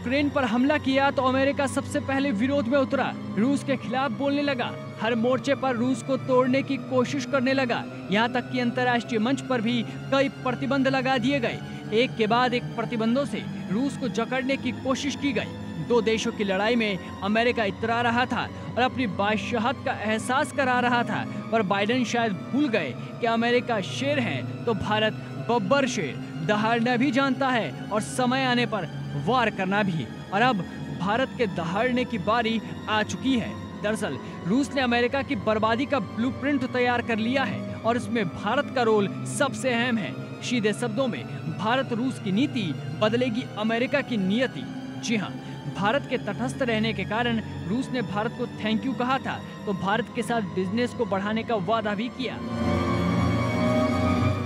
Ukraine पर हमला किया तो अमेरिका सबसे पहले विरोध में उतरा, रूस के खिलाफ बोलने लगा, हर मोर्चे पर रूस को तोड़ने की कोशिश करने लगा। यहाँ तक कि अंतर्राष्ट्रीय मंच पर भी कई प्रतिबंध लगा दिए गए। एक के बाद एक प्रतिबंधों से रूस को जकड़ने की कोशिश की गई। दो देशों की लड़ाई में अमेरिका इतरा रहा था और अपनी बादशाहत का एहसास करा रहा था, पर बाइडेन शायद भूल गए कि अमेरिका शेर है तो भारत बब्बर शेर, दहाड़ना भी जानता है और समय आने पर वार करना भी। और अब भारत के दहाड़ने की बारी आ चुकी है। दरअसल रूस ने अमेरिका की बर्बादी का ब्लूप्रिंट तैयार कर लिया है और इसमें भारत का रोल सबसे अहम है। सीधे शब्दों में भारत रूस की नीति बदलेगी अमेरिका की नियति। जी हाँ, भारत के तटस्थ रहने के कारण रूस ने भारत को थैंक यू कहा था, तो भारत के साथ बिजनेस को बढ़ाने का वादा भी किया।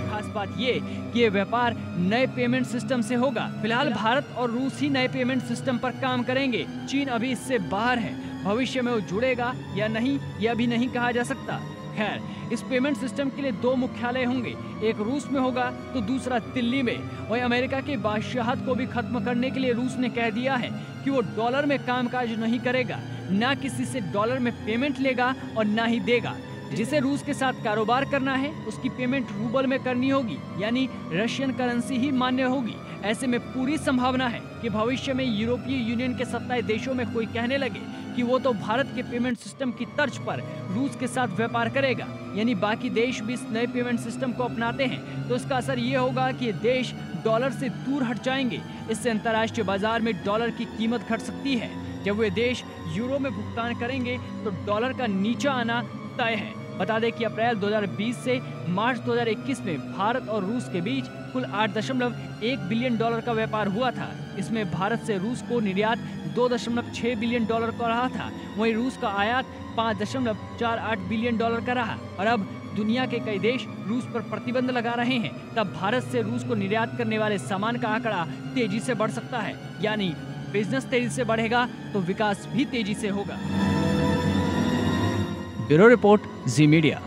खास बात ये कि ये व्यापार नए पेमेंट सिस्टम से होगा। फिलहाल भारत और रूस ही नए पेमेंट सिस्टम पर काम करेंगे। चीन अभी इससे बाहर है। भविष्य में वो जुड़ेगा या नहीं, ये अभी नहीं कहा जा सकता। खैर, इस पेमेंट सिस्टम के लिए दो मुख्यालय होंगे, एक रूस में होगा तो दूसरा दिल्ली में। वहीं अमेरिका की बादशाहत को भी खत्म करने के लिए रूस ने कह दिया है कि वो डॉलर में कामकाज नहीं करेगा, ना किसी से डॉलर में पेमेंट लेगा और ना ही देगा। जिसे रूस के साथ कारोबार करना है उसकी पेमेंट रूबल में करनी होगी, यानी रशियन करेंसी ही मान्य होगी। ऐसे में पूरी संभावना है कि भविष्य में यूरोपीय यूनियन के 27 देशों में कोई कहने लगे कि वो तो भारत के पेमेंट सिस्टम की तर्ज पर रूस के साथ व्यापार करेगा, यानी बाकी देश भी इस नए पेमेंट सिस्टम को अपनाते हैं तो इसका असर ये होगा कि ये देश डॉलर से दूर हट जाएंगे। इससे अंतर्राष्ट्रीय बाजार में डॉलर की कीमत घट सकती है। जब वे देश यूरो में भुगतान करेंगे तो डॉलर का नीचा आना तय है। बता दें कि अप्रैल 2020 से मार्च 2021 में भारत और रूस के बीच कुल 8.1 बिलियन डॉलर का व्यापार हुआ था। इसमें भारत से रूस को निर्यात 2.6 बिलियन डॉलर का रहा था, वहीं रूस का आयात 5.48 बिलियन डॉलर का रहा। और अब दुनिया के कई देश रूस पर प्रतिबंध लगा रहे हैं, तब भारत से रूस को निर्यात करने वाले सामान का आंकड़ा तेजी से बढ़ सकता है। यानी बिजनेस तेजी से बढ़ेगा तो विकास भी तेजी से होगा। ब्यूरो रिपोर्ट, जी मीडिया।